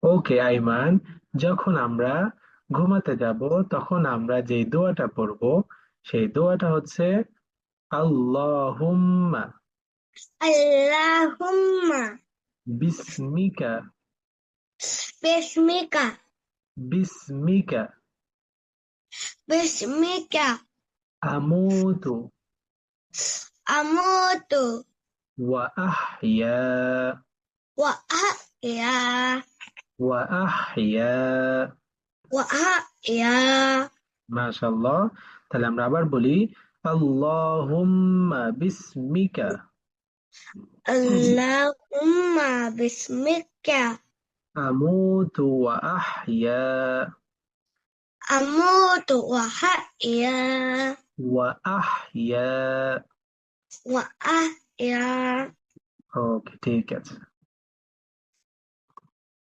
ওকে আইমান, যখন আমরা ঘুমাতে যাব তখন আমরা যে দোয়াটা পড়বো সেই দোয়াটা হচ্ছে আল্লাহুম্মা Allahumma বিসমিকা bismika বিসমিকা bismika আমুতু amutu ওয়া আহইয়া wa ahya ওয়া আহইয়া। wa ahya. মাশাআল্লাহ। তাহলে আমরা আবার বলি আল্লাহুম্মা বিসমিকা Allahumma bismika আমুতু ওয়া আহইয়া amutu wa ahya ওয়া আহইয়া। wa ahya. ওকে, ঠিক আছে।